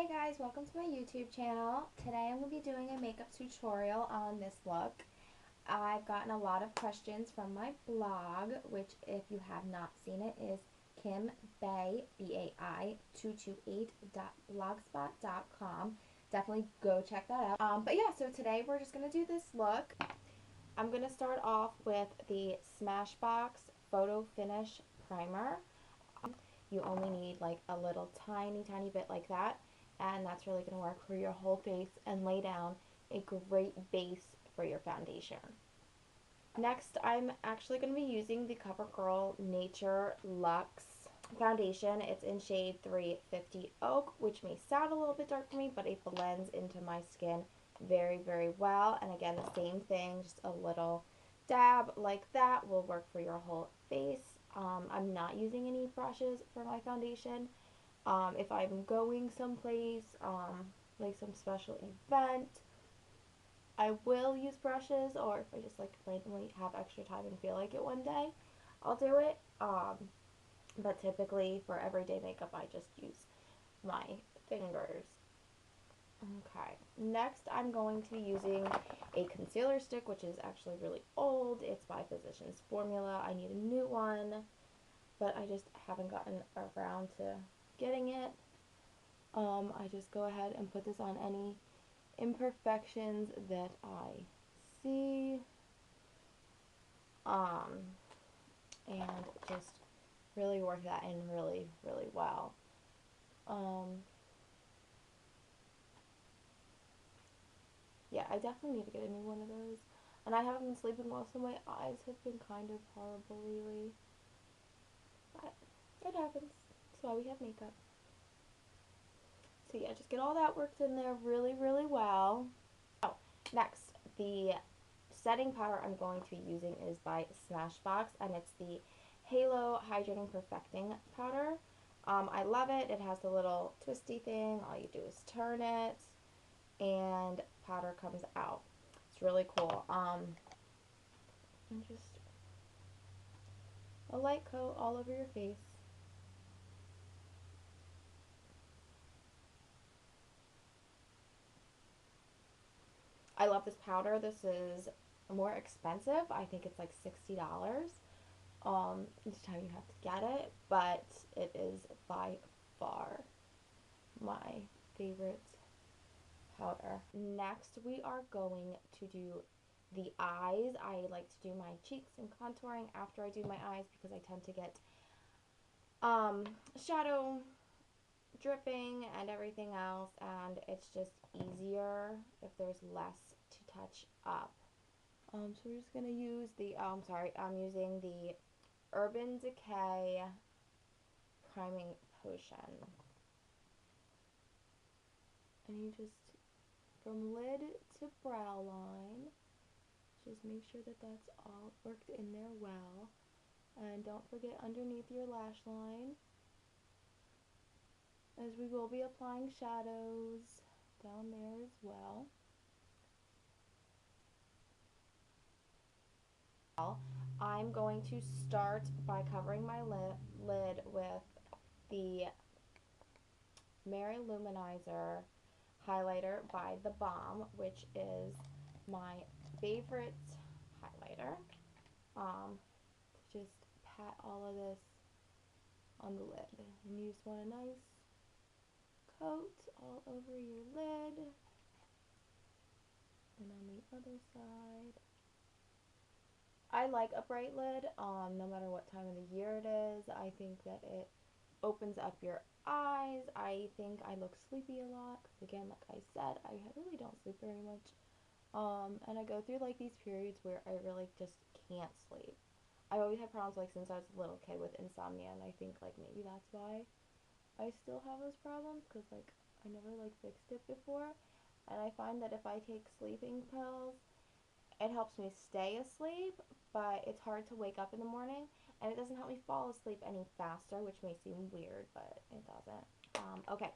Hey guys, welcome to my YouTube channel. Today I'm going to be doing a makeup tutorial on this look. I've gotten a lot of questions from my blog, which if you have not seen it is kimbai, B-A-I, 228.blogspot.com. Definitely go check that out. But yeah, so today we're just going to do this look. I'm going to start off with the Smashbox Photo Finish Primer. You only need like a little tiny bit like that, and that's really going to work for your whole face and lay down a great base for your foundation. Next, I'm actually going to be using the CoverGirl Nature Luxe foundation. It's in shade 350 Oak, which may sound a little bit dark for me, but it blends into my skin very well. And again, the same thing, just a little dab like that will work for your whole face. I'm not using any brushes for my foundation. If I'm going someplace, like some special event, I will use brushes, or if I just like randomly have extra time and feel like it one day, I'll do it. But typically for everyday makeup, I just use my fingers. Okay, next I'm going to be using a concealer stick, which is actually really old. It's by Physicians Formula. I need a new one, but I just haven't gotten around to getting it. I just go ahead and put this on any imperfections that I see, and just really work that in really well. Yeah, I definitely need to get a new one of those. And I haven't been sleeping well, so my eyes have been kind of horrible lately. But it happens. That's why we have makeup. So yeah, just get all that worked in there really well. Oh, next, the setting powder I'm going to be using is by Smashbox, and it's the Halo Hydrating Perfecting Powder. I love it. It has the little twisty thing. All you do is turn it, and powder comes out. It's really cool. And just a light coat all over your face. I love this powder. This is more expensive. I think it's like $60 each time you have to get it, but it is by far my favorite powder. Next, we are going to do the eyes. I like to do my cheeks and contouring after I do my eyes because I tend to get shadow dripping and everything else, and it's just easier if there's less to touch up. So we're just gonna use the, I'm using the Urban Decay priming potion, and you just, from lid to brow line, just make sure that that's all worked in there well, and don't forget underneath your lash line, as we will be applying shadows down there as well. I'm going to start by covering my lid with the Lou Manizer highlighter by theBalm, which is my favorite highlighter. Just pat all of this on the lid, and you just want a nice coat all over your lid, and on the other side. I like a bright lid, no matter what time of the year it is. I think that it opens up your eyes. I think I look sleepy a lot, because again, like I said, I really don't sleep very much. And I go through like these periods where I really just can't sleep. I always had problems like since I was a little kid with insomnia, and I think like maybe that's why I still have those problems, because like I never like fixed it before. And I find that if I take sleeping pills, it helps me stay asleep, but it's hard to wake up in the morning, and it doesn't help me fall asleep any faster, which may seem weird, but it doesn't. Okay,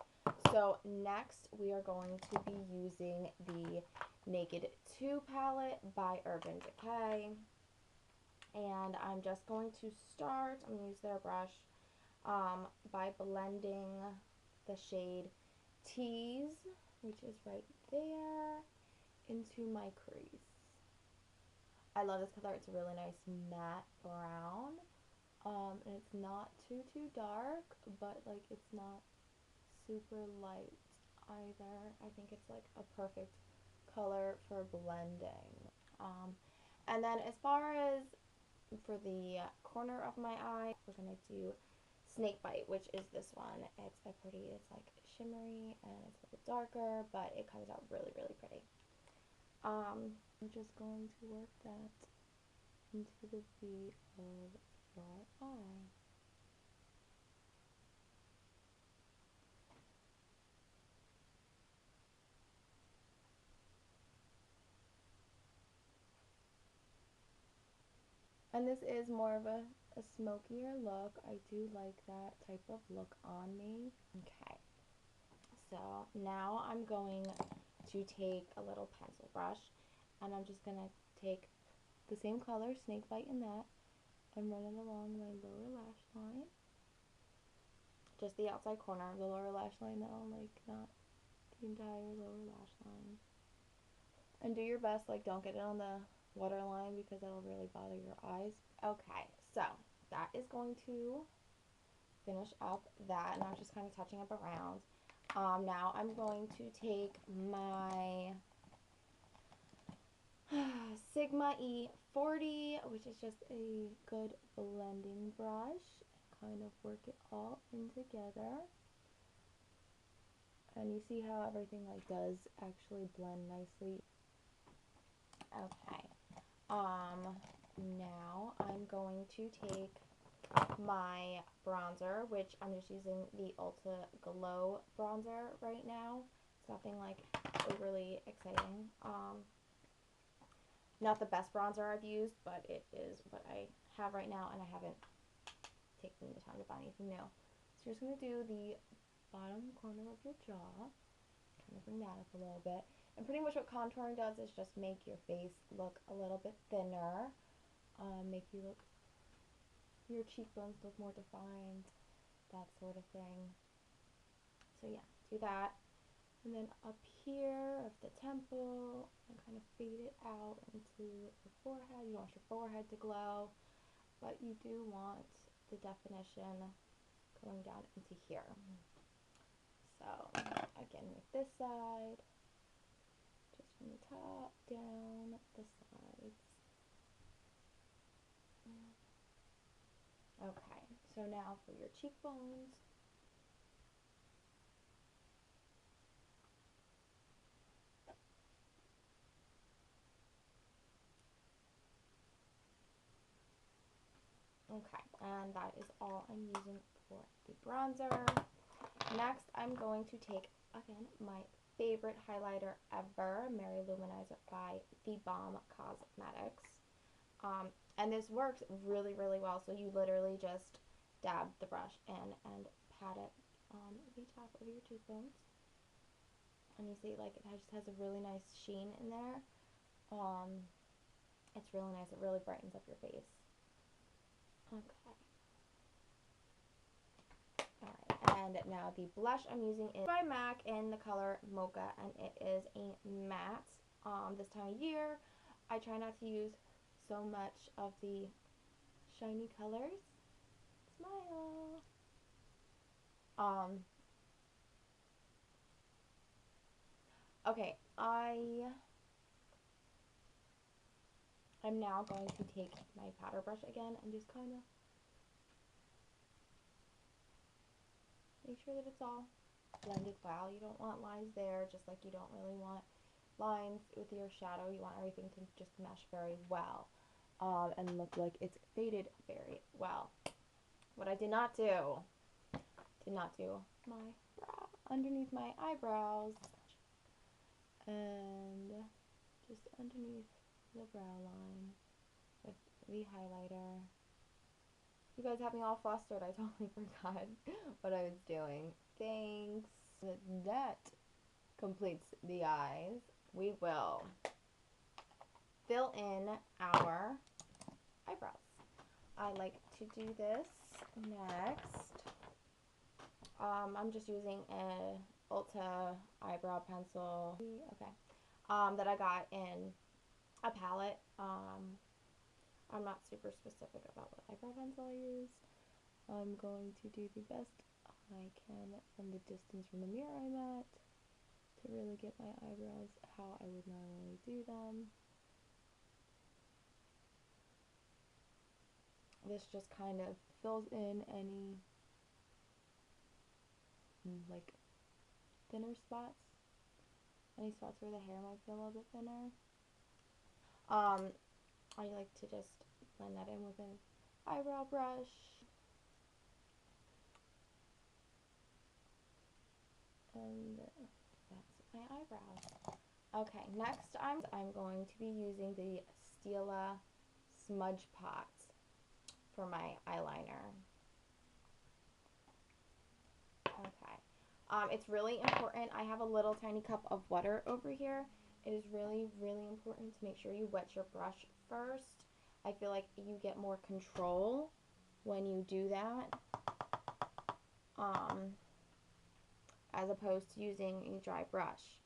so next we are going to be using the Naked 2 palette by Urban Decay, and I'm just going to start, I'm going to use their brush, by blending the shade Tease, which is right there, into my crease. I love this color. It's a really nice matte brown. And it's not too dark, but like it's not super light either. I think it's like a perfect color for blending. And then as far as for the corner of my eye, we're gonna do Snakebite, which is this one. It's like shimmery and it's a little darker, but it comes out really, really pretty. I'm just going to work that into the V of your eye. And this is more of a smokier look. I do like that type of look on me. Okay, so now I'm going to take a little pencil brush and I'm just going to take the same color, Snakebite, in that, and run it along my lower lash line. Just the outside corner of the lower lash line though, like not the entire lower lash line. And do your best, like don't get it on the waterline because that'll really bother your eyes. Okay, so that is going to finish up that, and I'm just kind of touching up around. Now I'm going to take my Sigma E40, which is just a good blending brush, and kind of work it all in together. And you see how everything like does actually blend nicely. Okay. Now I'm going to take my bronzer, which I'm just using the Ulta Glow bronzer right now. It's nothing like overly exciting. Not the best bronzer I've used, but it is what I have right now, and I haven't taken the time to buy anything new. So you're just going to do the bottom corner of your jaw, kind of bring that up a little bit. And pretty much what contouring does is just make your face look a little bit thinner, make your cheekbones look more defined, that sort of thing. So yeah, do that. And then up here of the temple, and kind of fade it out into the forehead. You don't want your forehead to glow, but you do want the definition going down into here. So again, with this side, just from the top down the sides. Okay, so now for your cheekbones. Okay, and that is all I'm using for the bronzer. Next, I'm going to take, again, my favorite highlighter ever, Lou Manizer by theBalm Cosmetics. And this works really, really well. So you literally just dab the brush in and pat it on the top of your cheekbones. And you see, like, it just has a really nice sheen in there. It's really nice. It really brightens up your face. Okay. Alright, and now the blush I'm using is by MAC in the color Mocha, and it is a matte. This time of year, I try not to use so much of the shiny colors. Smile! Okay, I'm now going to take my powder brush again and just kind of make sure that it's all blended well. You don't want lines there, just like you don't really want lines with your shadow. You want everything to just mesh very well, and look like it's faded very well. What I did not do my brow underneath my eyebrows, and just underneath the brow line with the highlighter. You guys have me all flustered. I totally forgot what I was doing. Thanks. That completes the eyes. We will fill in our eyebrows. I like to do this next. I'm just using a Ulta eyebrow pencil. Okay. That I got in a palette. I'm not super specific about what eyebrow pencil I used. I'm going to do the best I can from the distance from the mirror I'm at to really get my eyebrows how I would normally do them. This just kind of fills in any like thinner spots, any spots where the hair might feel a little bit thinner. I like to just blend that in with an eyebrow brush. And that's my eyebrows. Okay, next I'm going to be using the Stila Smudge Pot for my eyeliner. Okay. It's really important. I have a little tiny cup of water over here. It is really, really important to make sure you wet your brush first. I feel like you get more control when you do that, as opposed to using a dry brush.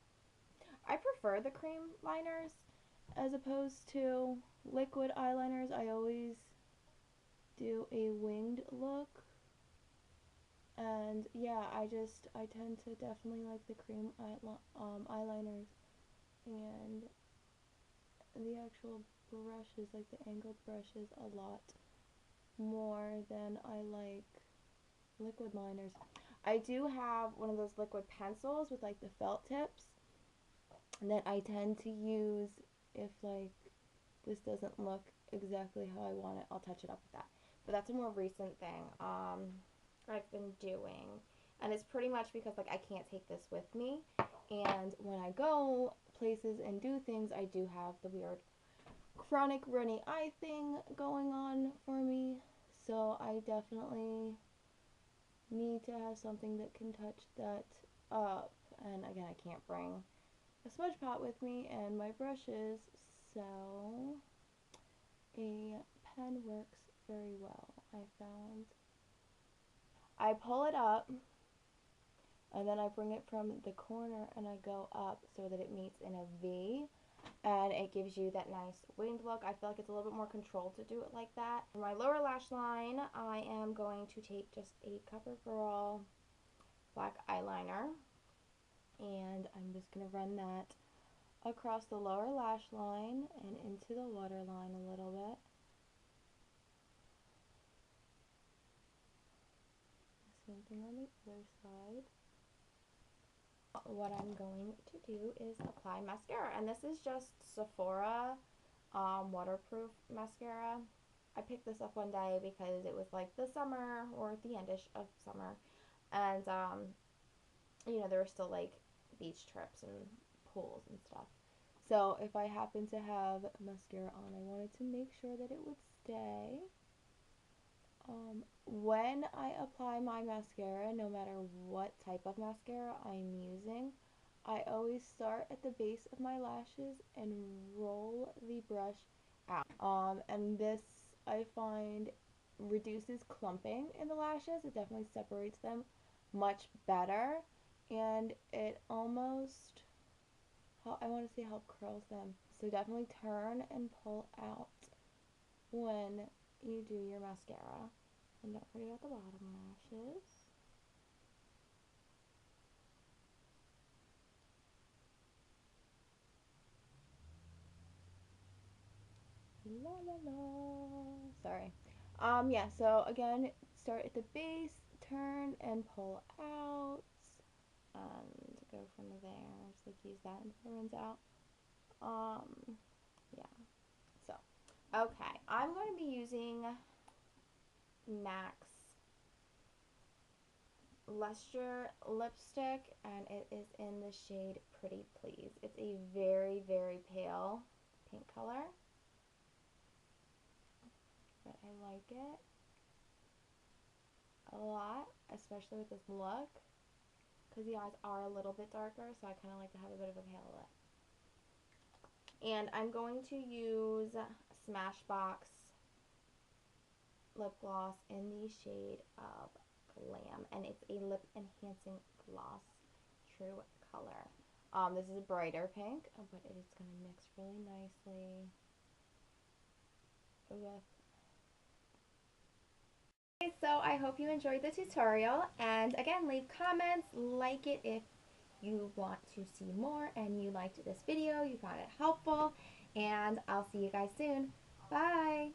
I prefer the cream liners as opposed to liquid eyeliners. I always do a winged look. And yeah, I tend to definitely like the cream eyeliners, and the actual brushes, like the angled brushes, a lot more than I like liquid liners. I do have one of those liquid pencils with like the felt tips that I tend to use if like this doesn't look exactly how I want it. I'll touch it up with that. But that's a more recent thing I've been doing. And it's pretty much because like I can't take this with me. And when I go places and do things, I do have the weird chronic runny eye thing going on for me. So I definitely need to have something that can touch that up. And again, I can't bring a smudge pot with me and my brushes, so a pen works very well, I found. I pull it up and then I bring it from the corner and I go up so that it meets in a V, and it gives you that nice winged look. I feel like it's a little bit more controlled to do it like that. For my lower lash line, I am going to take just a CoverGirl black eyeliner, and I'm just going to run that across the lower lash line and into the waterline a little bit. Same thing on the other side. What I'm going to do is apply mascara, and this is just Sephora waterproof mascara. I picked this up one day because it was like the summer or the endish of summer, and you know, there were still like beach trips and pools and stuff. So if I happen to have mascara on, I wanted to make sure that it would stay. When I apply my mascara, no matter what type of mascara I'm using, I always start at the base of my lashes and roll the brush out. And this, I find, reduces clumping in the lashes. It definitely separates them much better, and it almost, I want to say, help curls them. So definitely turn and pull out when you do your mascara. And don't forget about the bottom lashes. La la la. Sorry. Yeah, so again, start at the base, turn and pull out, and go from there. Just like use that until it runs out. Yeah. So, okay. I'm going to be using MAC's Lustre lipstick, and it is in the shade Pretty Please. It's a very, very pale pink color, but I like it a lot, especially with this look, because the eyes are a little bit darker, so I kind of like to have a bit of a pale lip. And I'm going to use Smashbox lip gloss in the shade of Glam, and it's a lip enhancing gloss, true color. This is a brighter pink, but it is going to mix really nicely with. Okay, so I hope you enjoyed the tutorial, and again, leave comments, like it if you want to see more and you liked this video, you found it helpful, and I'll see you guys soon. Bye!